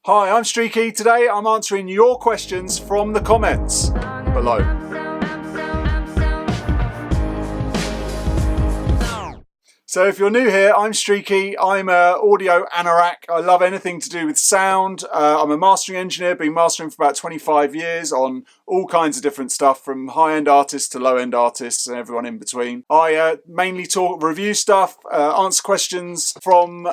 Hi, I'm Streaky. Today I'm answering your questions from the comments below. So if you're new here, I'm Streaky. I'm an audio anorak. I love anything to do with sound. I'm a mastering engineer, been mastering for about 25 years on all kinds of different stuff, from high-end artists to low-end artists and everyone in between. I mainly review stuff, answer questions from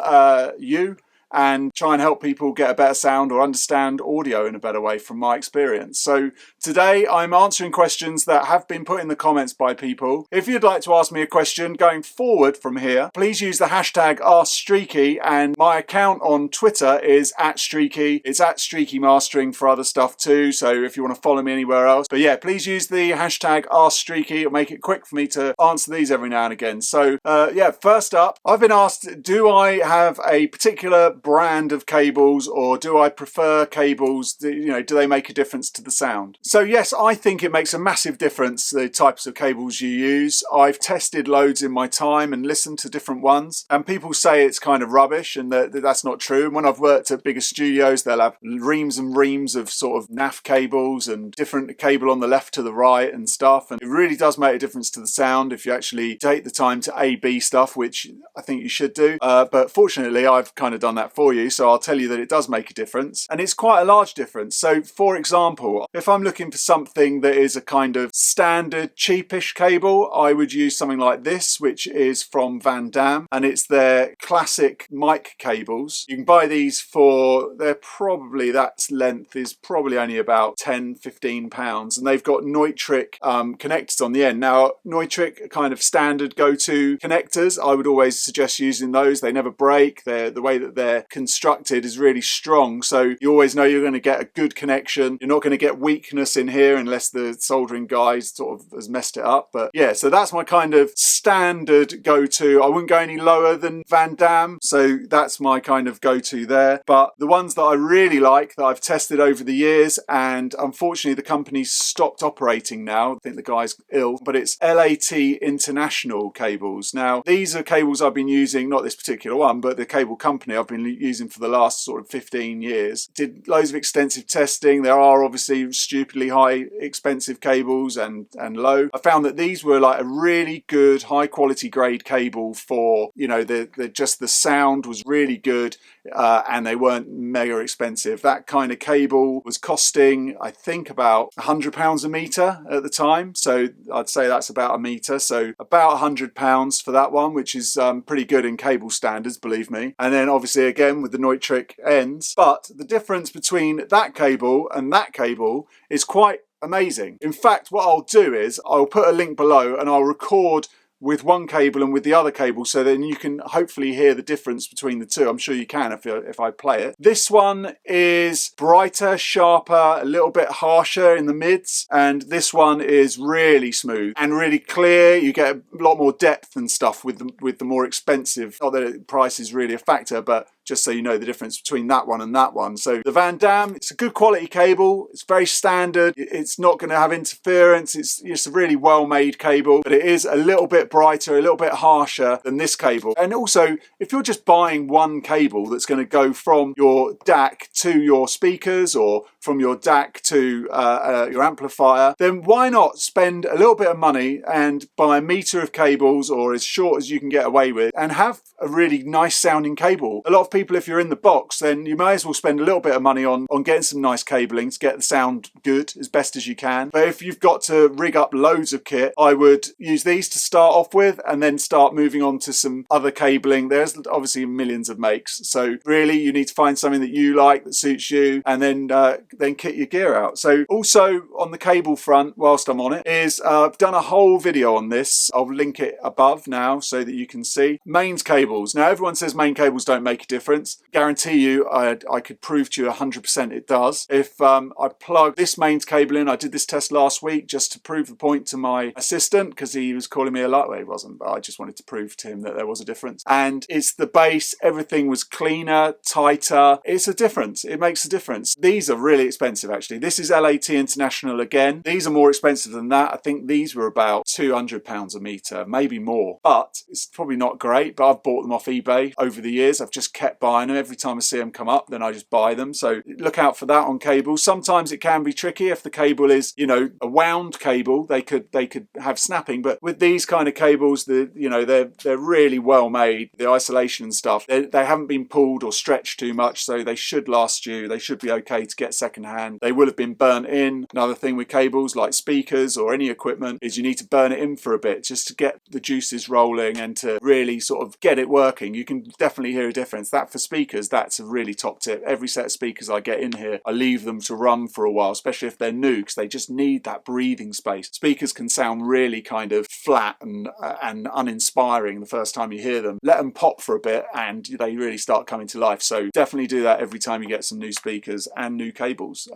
you, and try and help people get a better sound or understand audio in a better way from my experience. So today I'm answering questions that have been put in the comments by people. If you'd like to ask me a question going forward from here, please use the hashtag AskStreaky, and my account on Twitter is @Streaky. It's @StreakyMastering for other stuff too, so if you want to follow me anywhere else. But yeah, please use the hashtag AskStreaky. It'll make it quick for me to answer these every now and again. So yeah, first up, I've been asked, do I have a particular brand of cables, or do I prefer cables that, do they make a difference to the sound? So yes, I think it makes a massive difference, the types of cables you use. I've tested loads in my time and listened to different ones, and people say it's kind of rubbish and that's not true. And when I've worked at bigger studios, they'll have reams and reams of sort of NAF cables and different cable on the left to the right and stuff, and it really does make a difference to the sound if you actually take the time to A/B stuff, which I think you should do. But fortunately I've kind of done that for you, so I'll tell you that it does make a difference, and it's quite a large difference. So for example, if I'm looking for something that is a kind of standard cheapish cable, I would use something like this, which is from Van Dam, and it's their classic mic cables. You can buy these for, that length is probably only about £10-15, and they've got Neutrik connectors on the end. Now Neutrik are kind of standard go-to connectors. I would always suggest using those. They never break. The way that they're constructed is really strong, so you always know you're going to get a good connection. You're not going to get weakness in here unless the soldering guy sort of has messed it up. But yeah, so that's my kind of standard go-to. I wouldn't go any lower than Van Dam, so that's my kind of go-to there. But the ones that I really like, that I've tested over the years, and unfortunately the company's stopped operating now, I think the guy's ill, but it's LAT International cables. Now these are cables I've been using, not this particular one, but the cable company I've been using for the last sort of 15 years. Did loads of extensive testing. There are obviously stupidly high expensive cables and low. I found that these were like a really good high quality grade cable for, just the sound was really good, and they weren't mega expensive. That kind of cable was costing, I think, about £100 a metre at the time, so I'd say that's about a metre, so about £100 for that one, which is pretty good in cable standards, believe me. And then obviously again with the Neutrik ends, but the difference between that cable and that cable is quite amazing. In fact, what I'll do is I'll put a link below and I'll record with one cable and with the other cable, so then you can hopefully hear the difference between the two. I'm sure you can if I play it. This one is brighter, sharper, a little bit harsher in the mids, and this one is really smooth and really clear. You get a lot more depth and stuff with the more expensive. Not that price is really a factor, but just so you know the difference between that one and that one. So the Van Dam, it's a good quality cable. It's very standard. It's not going to have interference. It's a really well-made cable, but it is a little bit brighter, a little bit harsher than this cable. And also, if you're just buying one cable that's going to go from your DAC to your speakers, or from your DAC to your amplifier, then why not spend a little bit of money and buy a metre of cables, or as short as you can get away with, and have a really nice sounding cable. A lot of people, if you're in the box, then you may as well spend a little bit of money on getting some nice cabling to get the sound good as best as you can. But if you've got to rig up loads of kit, I would use these to start off with, and then start moving on to some other cabling. There's obviously millions of makes, so really you need to find something that you like, that suits you, and then kit your gear out. So also on the cable front, whilst I'm on it, is I've done a whole video on this. I'll link it above now so that you can see. Mains cables. Now everyone says main cables don't make a difference. Guarantee you I could prove to you 100% it does. If I plug this mains cable in, I did this test last week just to prove the point to my assistant, because he was calling me a lot. Well, he wasn't, but I just wanted to prove to him that there was a difference. And it's the bass, everything was cleaner, tighter. It's a difference. It makes a difference. These are really expensive actually. This is LAT International again. These are more expensive than that. I think these were about £200 a metre, maybe more, but it's probably not great. But I've bought them off eBay over the years. I've just kept kept buying them. Every time I see them come up, then I just buy them. So look out for that on cables. Sometimes it can be tricky if the cable is, you know, a wound cable. They could have snapping, but with these kind of cables, they're really well made. The isolation and stuff, they haven't been pulled or stretched too much, so they should last you. They should be okay to get second hand. They will have been burnt in. Another thing with cables like speakers or any equipment is you need to burn it in for a bit just to get the juices rolling and to really sort of get it working. You can definitely hear a difference. That for speakers, that's a really top tip. Every set of speakers I get in here, I leave them to run for a while, especially if they're new, because they just need that breathing space. Speakers can sound really kind of flat and uninspiring the first time you hear them. Let them pop for a bit and they really start coming to life. So definitely do that every time you get some new speakers and new cables.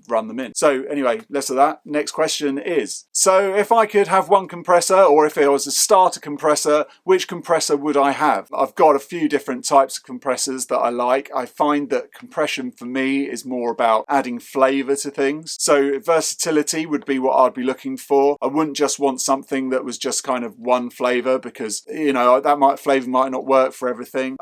Run them in. So anyway, less of that. Next question is, so if I could have one compressor, or if it was a starter compressor, which compressor would I have? I've got a few different types of compressors that I like. I find that compression for me is more about adding flavour to things. So versatility would be what I'd be looking for. I wouldn't just want something that was just kind of one flavour, because, you know, that flavour might not work for everything.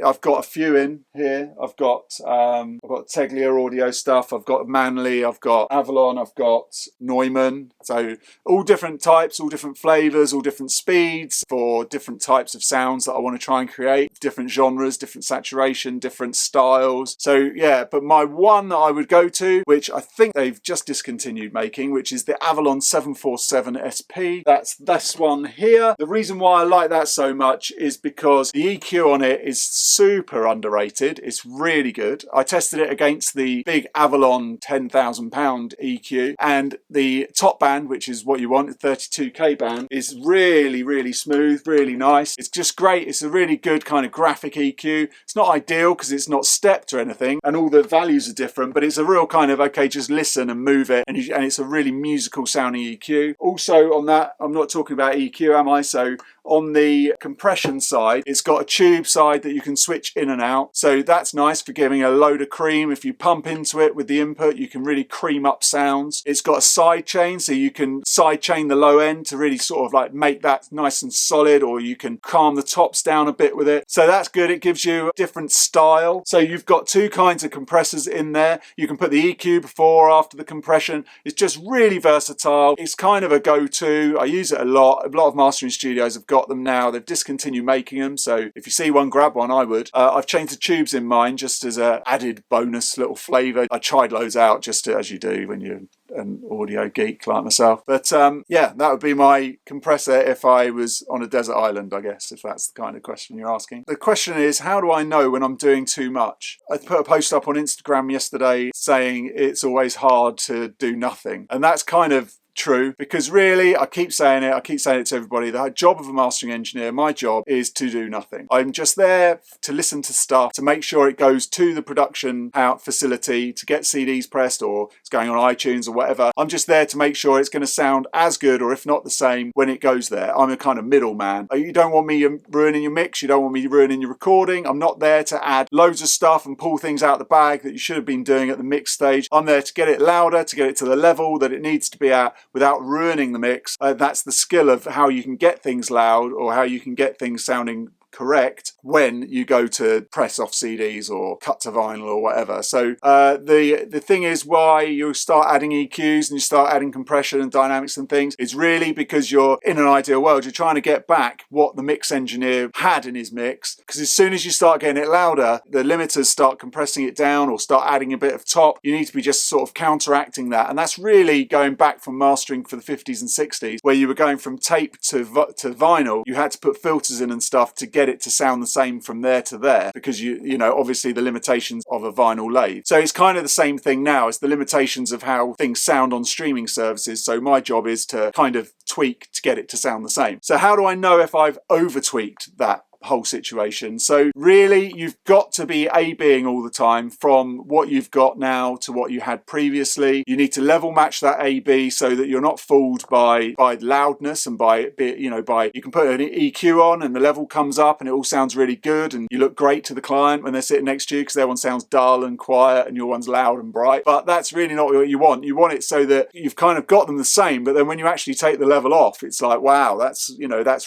I've got a few in here. I've got Teglia audio stuff. I've got Manley. I've got Avalon. I've got Neumann. So all different types, all different flavors, all different speeds for different types of sounds that I want to try and create. Different genres, different saturation, different styles. So yeah, but my one that I would go to, which I think they've just discontinued making, which is the Avalon 747 SP. That's this one here. The reason why I like that so much is because the EQ on it is super underrated. It's really good. I tested it against the big Avalon £10,000 EQ, and the top band, which is what you want, the 32K band, is really, really smooth, really nice. It's just great. It's a really good kind of graphic EQ. It's not ideal because it's not stepped or anything, and all the values are different, but it's a real kind of, okay, just listen and move it, and it's a really musical sounding EQ. Also on that, I'm not talking about EQ, am I? So on the compression side, it's got a tube side that you can switch in and out. So that's nice for giving a load of cream. If you pump into it with the input, you can really cream up sounds. It's got a side chain, so you can side chain the low end to really sort of like make that nice and solid, or you can calm the tops down a bit with it. So that's good. It gives you a different style. So you've got two kinds of compressors in there. You can put the EQ before or after the compression. It's just really versatile. It's kind of a go-to. I use it a lot. A lot of mastering studios have got them now. They've discontinued making them, so if you see one, grab one. I would. I've changed the tubes in mine just as a added bonus little flavour. I tried loads out just as you do when you're an audio geek like myself. But yeah, that would be my compressor if I was on a desert island, I guess, if that's the kind of question you're asking. The question is, how do I know when I'm doing too much? I put a post up on Instagram yesterday saying it's always hard to do nothing, and that's kind of true, because really, I keep saying it to everybody, the job of a mastering engineer, my job is to do nothing. I'm just there to listen to stuff, to make sure it goes to the production facility, to get CDs pressed, or it's going on iTunes or whatever. I'm just there to make sure it's going to sound as good, or if not the same, when it goes there. I'm a kind of middleman. You don't want me ruining your mix, you don't want me ruining your recording. I'm not there to add loads of stuff and pull things out of the bag that you should have been doing at the mix stage. I'm there to get it louder, to get it to the level that it needs to be at, without ruining the mix. That's the skill of how you can get things loud, or how you can get things sounding correct when you go to press off CDs or cut to vinyl or whatever. So the thing is, why you start adding EQs and you start adding compression and dynamics and things, it's really because you're in an ideal world. You're trying to get back what the mix engineer had in his mix, because as soon as you start getting it louder, the limiters start compressing it down or start adding a bit of top. You need to be just sort of counteracting that, and that's really going back from mastering for the 50s and 60s, where you were going from tape to vinyl. You had to put filters in and stuff to get it to sound the same from there to there, because you know, obviously the limitations of a vinyl lathe. So it's kind of the same thing now. It's the limitations of how things sound on streaming services. So my job is to kind of tweak to get it to sound the same. So how do I know if I've over tweaked that whole situation? So really, you've got to be A-Bing all the time, from what you've got now to what you had previously. You need to level match that A-B so that you're not fooled by loudness, and by you can put an EQ on and the level comes up and it all sounds really good and you look great to the client when they're sitting next to you, because their one sounds dull and quiet and your one's loud and bright. But that's really not what you want. You want it so that you've kind of got them the same, but then when you actually take the level off, it's like, wow, that's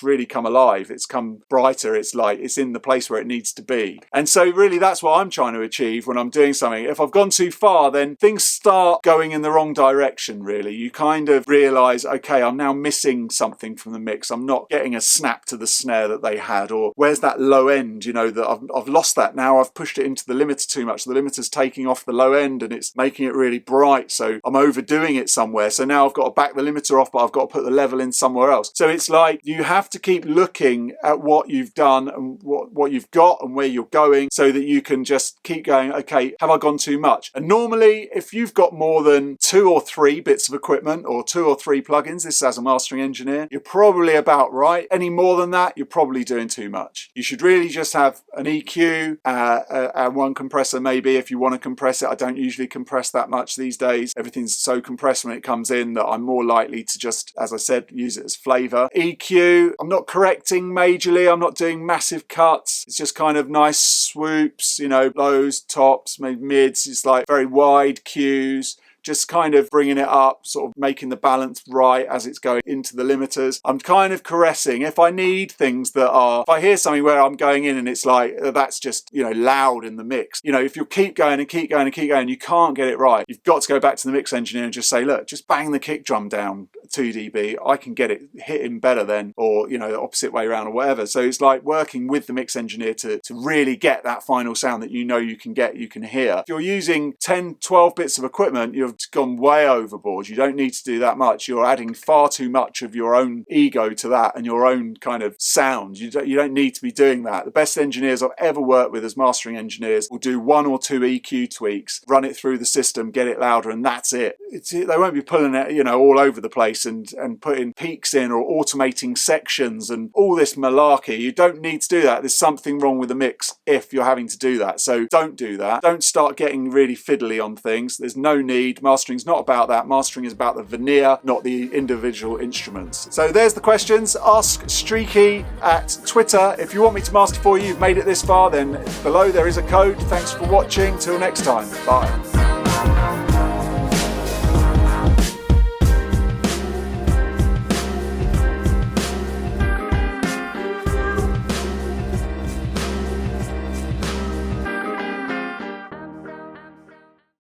really come alive. It's come brighter. it's like it's in the place where it needs to be. And so really that's what I'm trying to achieve when I'm doing something. If I've gone too far, then things start going in the wrong direction, really. You kind of realise, okay, I'm now missing something from the mix. I'm not getting a snap to the snare that they had, or where's that low end, you know, that I've lost that now. I've pushed it into the limiter too much. The limiter's taking off the low end and it's making it really bright, so I'm overdoing it somewhere. So now I've got to back the limiter off, but I've got to put the level in somewhere else. So it's like you have to keep looking at what you've done and what you've got and where you're going, so that you can just keep going, okay, have I gone too much? And normally if you've got more than 2 or 3 bits of equipment or 2 or 3 plugins, this is as a mastering engineer, you're probably about right. Any more than that, you're probably doing too much. You should really just have an EQ and one compressor maybe if you want to compress it. I don't usually compress that much these days. Everything's so compressed when it comes in that I'm more likely to just, as I said, use it as flavour. EQ, I'm not correcting majorly. I'm not doing massive cuts. It's just kind of nice swoops, you know, lows, tops, maybe mids. It's like very wide cues. Just kind of bringing it up, sort of making the balance right as it's going into the limiters. I'm kind of caressing. If I need things that are, if I hear something where I'm going in and it's like, that's just, you know, loud in the mix. You know, if you keep going and keep going and keep going, you can't get it right. You've got to go back to the mix engineer and just say, look, just bang the kick drum down 2 dB. I can get it hitting better then, or, you know, the opposite way around or whatever. So it's like working with the mix engineer to really get that final sound that you know you can get, you can hear. If you're using 10, 12 bits of equipment, you've gone way overboard. You don't need to do that much. You're adding far too much of your own ego to that and your own kind of sound. You don't need to be doing that. The best engineers I've ever worked with as mastering engineers will do 1 or 2 EQ tweaks, run it through the system, get it louder, and that's it. They won't be pulling it, you know, all over the place and putting peaks in or automating sections and all this malarkey. You don't need to do that. There's something wrong with the mix if you're having to do that. So don't do that. Don't start getting really fiddly on things. There's no need. Mastering's not about that. Mastering is about the veneer, not the individual instruments. So there's the questions. Ask Streaky at Twitter. If you want me to master for you, you've made it this far, then below there is a code. Thanks for watching. Till next time. Bye.